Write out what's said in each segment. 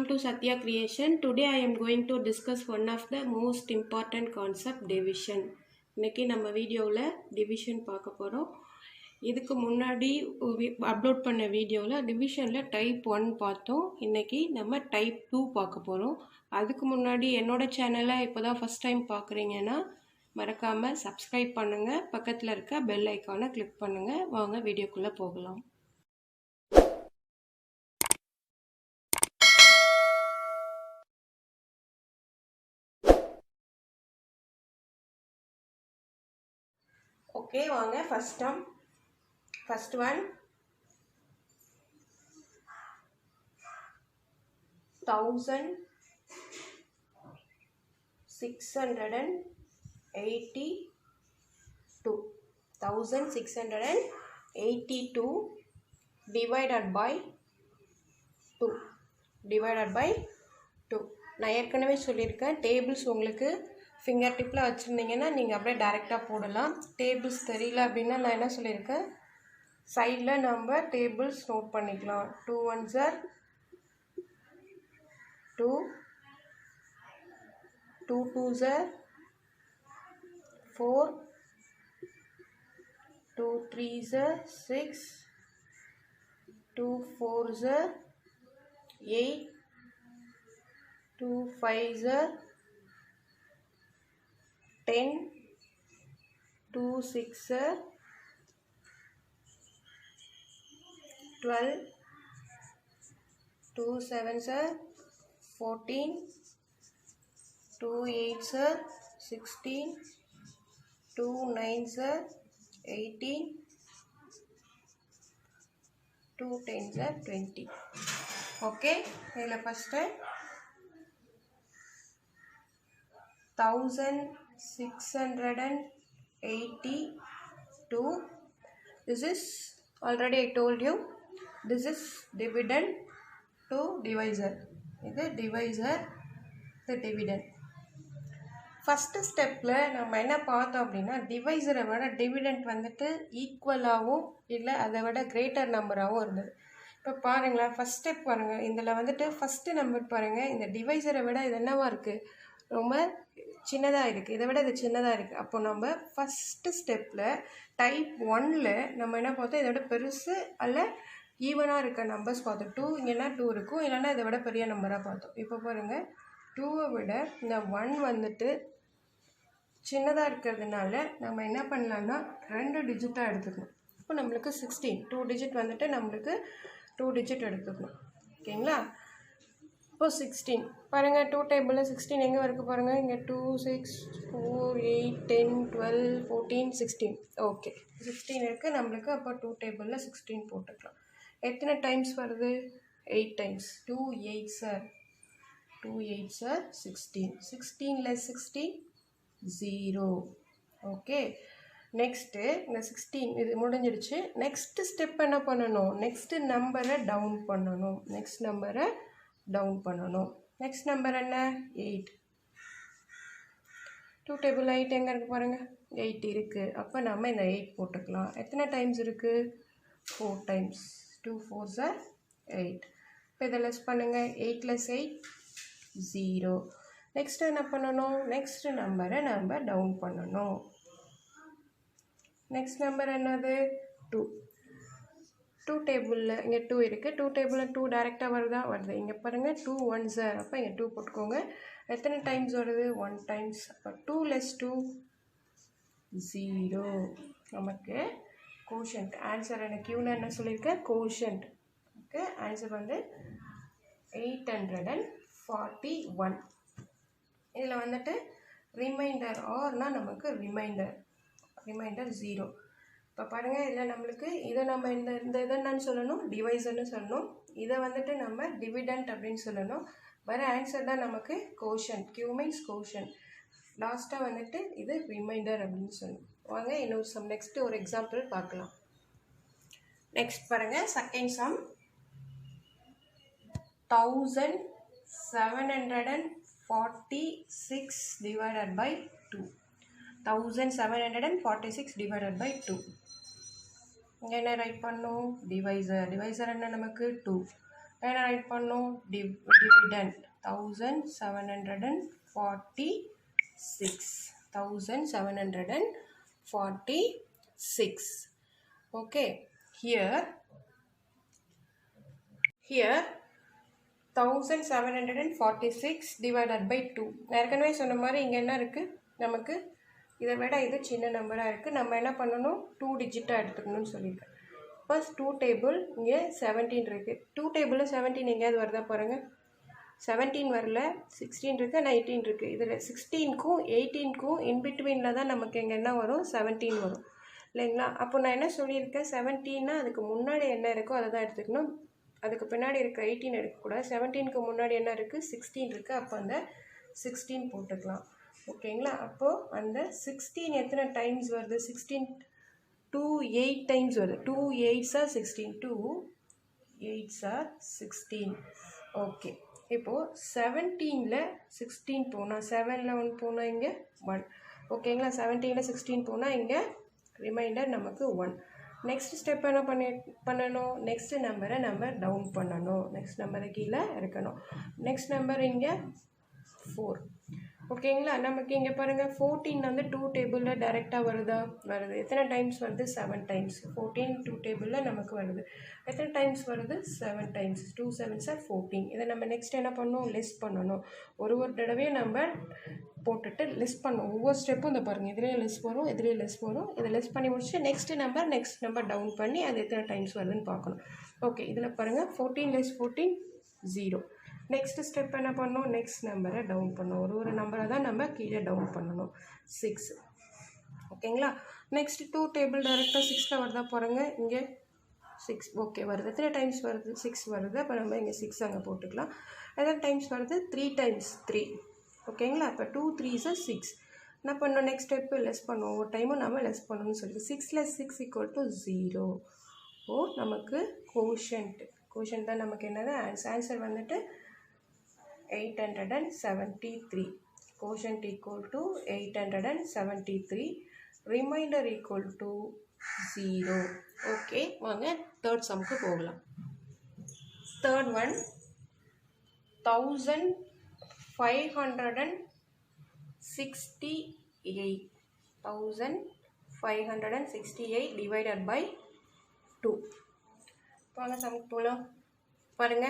welcome to Satya Creation. Today I am going to discuss one of the most important concept, division. இன்னைக்கு நம்ம வீடியோவில் division பார்க்க போகிறோம். இதுக்கு முன்னாடி அப்லோட் பண்ண வீடியோவில் டிவிஷனில் டைப் 1 பார்த்தோம். இன்னைக்கு நம்ம டைப் 2 பார்க்க போகிறோம். அதுக்கு முன்னாடி என்னோட சேனலை இப்போ தான் ஃபஸ்ட் டைம் பார்க்குறீங்கன்னா மறக்காமல் சப்ஸ்கிரைப் பண்ணுங்கள், பக்கத்தில் இருக்க பெல் ஐக்கானை கிளிக் பண்ணுங்கள். வாங்க வீடியோக்குள்ளே போகலாம். ஓகே, வாங்க ஃபர்ஸ்ட் ஒன் 1682 divided by 2 நான் ஏற்கனவே சொல்லியிருக்கேன். டேபிள்ஸ் உங்களுக்கு ஃபிங்கர் டிப்பில் வச்சுருந்தீங்கன்னா நீங்கள் அப்படியே டைரெக்டாக போடலாம். டேபிள்ஸ் தெரியல அப்படின்னா நான் என்ன சொல்லியிருக்கேன், சைடில் நம்ம டேபிள்ஸ் நோட் பண்ணிக்கலாம். 2 1s are 2, 2 2s are 4, 2 3s are 6, 2 4s are 8, 2 5s are 10, 2 6 are 12, 2 7s are 14, 2 8s are 16, 2 9s are 18, 2 10s are 20. Okay, இதில் first 1682. This is already I told you, this is dividend to divisor. இது divisor, the dividend. First ஸ்டெப்பில் நம்ம என்ன பார்த்தோம் அப்படின்னா, டிவைசரை விட dividend வந்துட்டு ஈக்குவலாகவும் இல்லை அதை விட கிரேட்டர் நம்பராகவும் இருந்தது. இப்போ பாருங்களேன், ஃபஸ்ட் ஸ்டெப் பாருங்கள். இதில் வந்துட்டு ஃபஸ்ட்டு நம்பர் பாருங்கள், இந்த டிவைசரை விட இது என்னவா இருக்குது, ரொம்ப சின்னதாக இருக்குது. இதை விட இது சின்னதாக இருக்குது. அப்போ நம்ம ஃபஸ்ட்டு ஸ்டெப்பில் டைப் 1ல் நம்ம என்ன பார்த்தோம், இதை விட பெருசு அல்ல ஈவனாக இருக்க நம்பர்ஸ் பார்த்தோம். 2 இங்கேனா 2 இருக்கும், இல்லைன்னா இதை விட பெரிய நம்பராக பார்த்தோம். இப்போ பாருங்கள், 2வை விட இந்த 1 வந்துட்டு சின்னதாக இருக்கிறதுனால நம்ம என்ன பண்ணலான்னா 2 டிஜிட்டாக எடுத்துக்கணும். இப்போ நம்மளுக்கு 16, 2 டிஜிட் வந்துட்டு நம்மளுக்கு 2 டிஜிட் எடுத்துக்கணும். ஓகேங்களா? இப்போ 16 பாருங்கள், 2 டேபிளில் 16 எங்கே இருக்குது பாருங்கள், இங்கே 2 6 4 8 10 12 14 16. ஓகே, 16 இருக்குது நம்மளுக்கு. அப்போ 2 டேபிளில் 16 போட்டுக்கலாம். எத்தனை டைம்ஸ் வருது, 8 times. 2 8s are 16. 16 less 16 0. Okay, next இந்த 16 இது முடிஞ்சிடுச்சு. நெக்ஸ்ட்டு ஸ்டெப் என்ன பண்ணணும், நெக்ஸ்ட்டு நம்பரை டவுன் பண்ணணும். நெக்ஸ்ட் நம்பர் என்ன, 8. 2 டேபிள் 8 எங்கே இருக்குது பாருங்கள், 8 இருக்குது. அப்போ நம்ம இந்த 8 போட்டுக்கலாம். எத்தனை டைம்ஸ் இருக்குது, 4 டைம்ஸ். 2 4s are 8. இப்போ இதை லெஸ் பண்ணுங்கள், 8 less 8 0. நெக்ஸ்ட்டு என்ன பண்ணணும், நெக்ஸ்ட்டு நம்பரை நம்ம டவுன் பண்ணணும். நெக்ஸ்ட் நம்பர் என்னது, 2. 2 டேபிளில் இங்கே 2 இருக்குது. 2 டேபிளில் 2 டைரெக்டாக வருது. இங்கே பாருங்கள், 2 1s are. அப்போ இங்கே 2 போட்டுக்கோங்க. எத்தனை டைம்ஸ் வருது, 1 டைம்ஸ். அப்போ 2 less 2 0. நமக்கு கோஷன்ட் ஆன்சர் என்ன, கியூன்னு என்ன சொல்லியிருக்கேன், கோஷன்ட். ஓகே, ஆன்சர் வந்து 841. இதில் வந்துட்டு ரிமைண்டர் ஆர்னால் நமக்கு ரிமைண்டர் 0. இப்போ பாருங்கள், இதில் நம்மளுக்கு இதை நம்ம இந்த இதை என்னன்னு சொல்லணும், டிவைசர்னு சொல்லணும். இதை வந்துட்டு நம்ம டிவிடெண்ட் அப்படின்னு சொல்லணும். வர ஆன்சர் தான் நமக்கு கோஷன்ட். Q means quotient. லாஸ்ட்டாக வந்துட்டு இது ரிமைண்டர் அப்படின்னு சொல்லணும். வாங்க இன்னொரு சம், நெக்ஸ்ட்டு ஒரு எக்ஸாம்பிள் பார்க்கலாம். நெக்ஸ்ட் பாருங்கள், second sum 1746 divided by 2. 1746 divided by 2. இங்கே என்ன ரைட் பண்ணோம், டிவைசர். டிவைசர் என்ன நமக்கு 2. என்ன ரைட் பண்ணோம்? Dividend 1746. Okay, here 1746 divided by 2. ஏற்கனவே சொன்ன மாதிரி இங்கே என்ன இருக்குது, நமக்கு இதை விட இது சின்ன நம்பராக இருக்குது. நம்ம என்ன பண்ணணும்? 2 டிஜிட்டாக எடுத்துக்கணும்னு சொல்லியிருக்கேன். ஃபர்ஸ்ட் 2 டேபிள் இங்கே 17 இருக்குது. 2 டேபிளில் 17 எங்கேயாவது வருதா பாருங்கள். 17 வரல, 16 இருக்குது, 19 இருக்குது. இதில் 16க்கும் 18க்கும் இன்பிட்வீனில் தான் நமக்கு இங்கே என்ன வரும்? 17 வரும் இல்லைங்களா? அப்போ நான் என்ன சொல்லியிருக்கேன்? 17னா அதுக்கு முன்னாடி என்ன இருக்கோ அதை தான் எடுத்துக்கணும். அதுக்கு பின்னாடி இருக்க 18 எடுக்கக்கூடாது. 17க்கு முன்னாடி என்ன இருக்குது? 16 இருக்குது. அப்போ அந்த 16 போட்டுக்கலாம். ஓகேங்களா? அப்போது அந்த 16 எத்தனை டைம்ஸ் வருது? 16 2 8 டைம்ஸ் வருது. 2 8s are 16. 2 8s are 16. Okay, இப்போது 17ல் 16 போனால் 7ல் 1 போனால் இங்கே 1. ஓகேங்களா? 17ல் 16 போனால் இங்கே ரிமைண்டர் நமக்கு 1. நெக்ஸ்ட் ஸ்டெப் என்ன பண்ணணும்? நெக்ஸ்ட் நம்பரை நம்ம டவுன் பண்ணணும். நெக்ஸ்ட் நம்பரை கீழே இருக்கணும். நெக்ஸ்ட் நம்பர் இங்கே 4. ஓகேங்களா? நமக்கு இங்கே பாருங்கள் 14 வந்து 2 டேபிளில் டைரெக்டாக வருது. எத்தனை டைம்ஸ் வருது? 7 டைம்ஸ். 14 2 டேபிளில் நமக்கு வருது. எத்தனை டைம்ஸ் வருது? 7 டைம்ஸ். 2 7s are 14. இதை நம்ம நெக்ஸ்ட் என்ன பண்ணணும்? லிஸ்ட் பண்ணணும். ஒரு தடவையும் நம்ம போட்டுட்டு லிஸ்ட் பண்ணணும். ஒவ்வொரு ஸ்டெப்பும் இந்த பாருங்கள், இதுலேயே லிஸ்ட் வரும், இதுலேயே லிஸ்ட் வரும். இதை லிஸ்ட் பண்ணி முடிச்சுட்டு நெக்ஸ்ட் நம்பர் டவுன் பண்ணி அது எத்தனை டைம்ஸ் வருதுன்னு பார்க்கணும். ஓகே, இதில் பாருங்கள் 14 less 14 0. நெக்ஸ்ட் ஸ்டெப் என்ன பண்ணணும்? நெக்ஸ்ட் நம்பரை டவுன் பண்ணணும். ஒரு நம்பரை தான் நம்ம கீழே டவுன் பண்ணணும். 6. ஓகேங்களா? நெக்ஸ்ட் 2 டேபிள் டைரெக்டாக 6ல் வருதா பாருங்கள். இங்கே 6 ஓகே வருது. எத்தனை டைம்ஸ் வருது? 6 வருது. அப்போ நம்ம இங்கே 6 அங்கே போட்டுக்கலாம். எத்தனை டைம்ஸ் வருது? 3 டைம்ஸ் 3. ஓகேங்களா? அப்போ 2 3s are 6. என்ன பண்ணணும்? நெக்ஸ்ட் ஸ்டெப்பு லெஸ் பண்ணுவோம். ஒவ்வொரு டைமும் நம்ம லெஸ் பண்ணணும்னு சொல்லிட்டு 6 less 6 = 0. ஓ, நமக்கு கோஷன்ட் தான் நமக்கு என்னது? ஆன்சர் வந்துட்டு 873. Quotient equal to 873. Remainder equal to 0. Okay, வாங்க third sumக்கு போகலாம். Third one 1568 divided by 2. வாங்க சம்க்கு போகலாம். பாருங்க,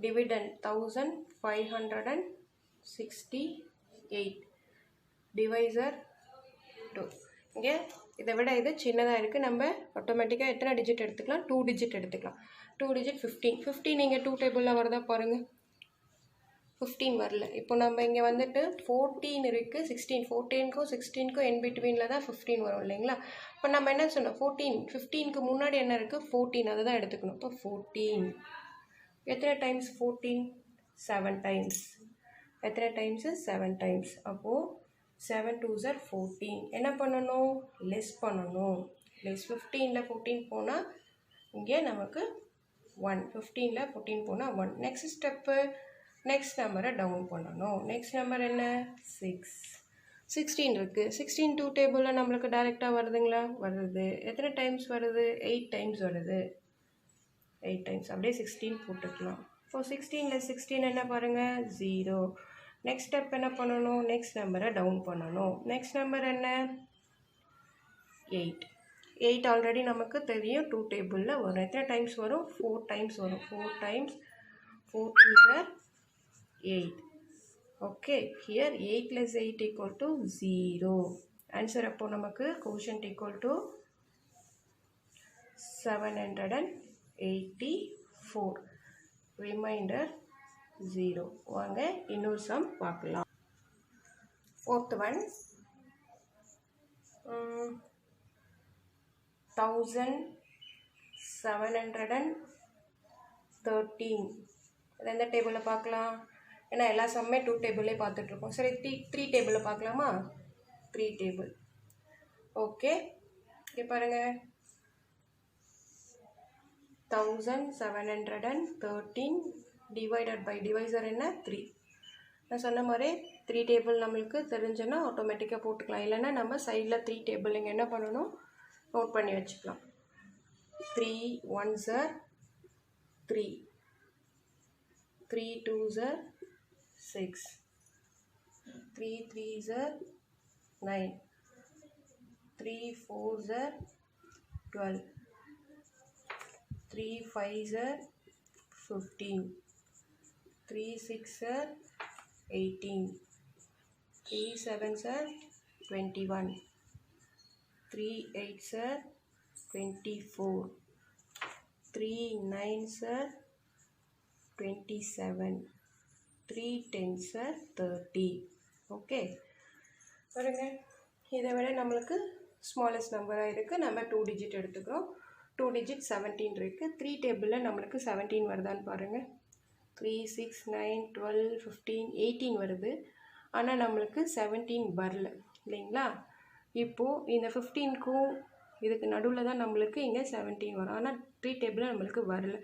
dividend 1568, divisor 2. இங்கே இதை விட இது சின்னதாக இருக்குது. நம்ம ஆட்டோமேட்டிக்காக எத்தனை டிஜிட் எடுத்துக்கலாம்? 2 டிஜிட் எடுத்துக்கலாம். 2 டிஜிட் 15. 15 இங்கே 2 டேபிளில் வருதா பாருங்கள். 15 வரல. இப்போ நம்ம இங்கே வந்துட்டு 14 இருக்குது, 16. 14க்கும் 16க்கும் in betweenல தான் 15 வரும் இல்லைங்களா? இப்போ நம்ம என்ன சொன்னோம்? 15க்கு முன்னாடி என்ன இருக்குது? 14. அதை தான் எடுத்துக்கணும். இப்போ 14 எத்தனை டைம்ஸ்? 14 7 டைம்ஸ். எத்தனை டைம்ஸு? 7 டைம்ஸ். அப்போது 7 2s are 14. என்ன பண்ணணும்? லெஸ் பண்ணணும். லெஸ் 15ல் 14 போனால் இங்கே நமக்கு 1. 15ல் 14 போனால் 1. நெக்ஸ்ட் ஸ்டெப்பு நெக்ஸ்ட் நம்பரை டவுன் பண்ணணும். நெக்ஸ்ட் நம்பர் என்ன? 6. 16 இருக்குது. 16 2 டேபிளில் நம்மளுக்கு டைரெக்டாக வருதுங்களா? வருது. எத்தனை டைம்ஸ் வருது? 8 டைம்ஸ் வருது. 8 டைம்ஸ். அப்படியே 16 போட்டுக்கலாம். இப்போ 16ல் 16 என்ன பாருங்கள்? 0. நெக்ஸ்ட் ஸ்டெப் என்ன பண்ணணும்? நெக்ஸ்ட் நம்பரை டவுன் பண்ணணும். நெக்ஸ்ட் நம்பர் என்ன? 8. 8 ஆல்ரெடி நமக்கு தெரியும், 2 டேபிளில் வரும். எத்தனை டைம்ஸ் வரும்? 4 டைம்ஸ் வரும். 4 times. 4 2s are 8. Okay, here 8 less 8 equal to 0. Answer அப்போ நமக்கு quotient equal to 784. ரிமைண்டர் 0. வாங்க இன்னொரு சம் பார்க்கலாம். Fourth one 1713. அது எந்த டேபிளில் பார்க்கலாம்? ஏன்னா எல்லா சம்மே 2 டேபிள்லேயே பார்த்துட்ருக்கோம். சரி, 3 டேபிளில் பார்க்கலாமா? 3 டேபிள். ஓகே, இங்கே பாருங்கள் 1713 டிவைடட் பை டிவைசர் என்ன? 3. நான் சொன்ன மாதிரி 3 டேபிள் நம்மளுக்கு தெரிஞ்சுன்னா ஆட்டோமேட்டிக்காக போட்டுக்கலாம். இல்லைன்னா நம்ம சைடில் 3 டேபிள் இங்கே என்ன பண்ணணும்? நோட் பண்ணி வச்சுக்கலாம். 3 1s are 3, 3 2s are 6, 3 3s are 9, 3 4s are 12, 3 5s are 15, 3 6 are 18, 3 7s are 21, 3 8s are 24, 3 9s are 27, 3 10s are 30. Okay பாருங்க, இதை விட நம்மளுக்கு ஸ்மாலஸ்ட் நம்பராக இருக்குது. நம்ம 2 டிஜிட் எடுத்துக்கிறோம். 2 டிஜிட் 17 இருக்குது. 3 டேபிளில் நம்மளுக்கு 17 வருதான்னு பாருங்கள். 3 6 9 12 15 18 வருது. ஆனால் நம்மளுக்கு 17 வரல இல்லைங்களா? இப்போது இந்த 15க்கும் இதுக்கு நடுவில் தான் நம்மளுக்கு இங்கே 17 வரும். ஆனால் 3 டேபிளில் நம்மளுக்கு வரல.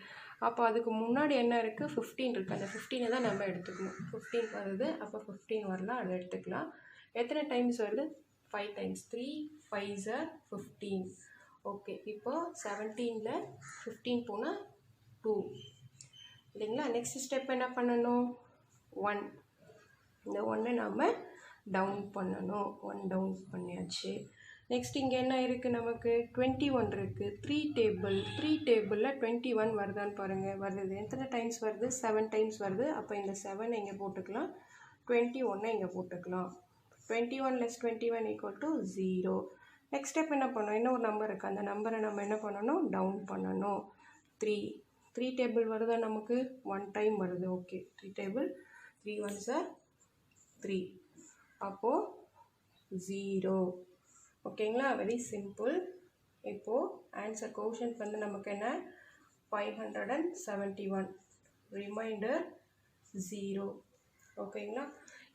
அப்போ அதுக்கு முன்னாடி என்ன இருக்குது? 15 இருக்குது. அந்த 15 தான் நம்ம எடுத்துக்கணும். 15 வருது, அப்போ 15 வரலாம், அதை எடுத்துக்கலாம். எத்தனை டைம்ஸ் வருது? 5 டைம்ஸ். 3 5s are 15. ஓகே, இப்போ 17ல் 15 போனால் 2 இல்லைங்களா? நெக்ஸ்ட் ஸ்டெப் என்ன பண்ணணும்? 1. இந்த 1 நாம் டவுன் பண்ணணும். 1 டவுன் பண்ணியாச்சு. நெக்ஸ்ட் இங்கே என்ன இருக்குது? நமக்கு 21 இருக்குது. 3 டேபிளில் 21 வருதான்னு பாருங்கள். வருது. எத்தனை டைம்ஸ் வருது? 7 டைம்ஸ் வருது. அப்போ இந்த 7 இங்கே போட்டுக்கலாம், 21 இங்கே போட்டுக்கலாம். 21 less 21 equal to 0. Next step என்ன பண்ணணும்? இன்னொரு நம்பர் இருக்குது. அந்த நம்பரை நம்ம என்ன பண்ணணும்? டவுன் பண்ணணும். 3 டேபிள் வருதா? நமக்கு 1 டைம் வருது. Okay, 3 table 3 1s are 3. அப்போது 0. ஓகேங்களா? Very simple. இப்போது ஆன்சர் கோஷன்ட் வந்து நமக்கு என்ன? 571. ரிமைண்டர் 0. ஓகேங்களா?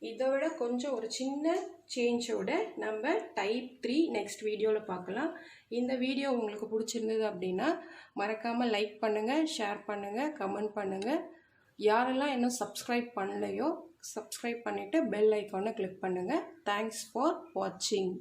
இதை விட கொஞ்சம் ஒரு சின்ன சேஞ்சோட நம்ம டைப் 3 நெக்ஸ்ட் வீடியோவில் பார்க்கலாம். இந்த வீடியோ உங்களுக்கு பிடிச்சிருந்தது அப்படின்னா மறக்காமல் லைக் பண்ணுங்கள், ஷேர் பண்ணுங்கள், கமெண்ட் பண்ணுங்கள். யாரெல்லாம் இன்னும் சப்ஸ்கிரைப் பண்ணலையோ சப்ஸ்கிரைப் பண்ணிவிட்டு பெல் ஐக்கானை கிளிக் பண்ணுங்கள். தேங்க்ஸ் ஃபார் வாட்சிங்.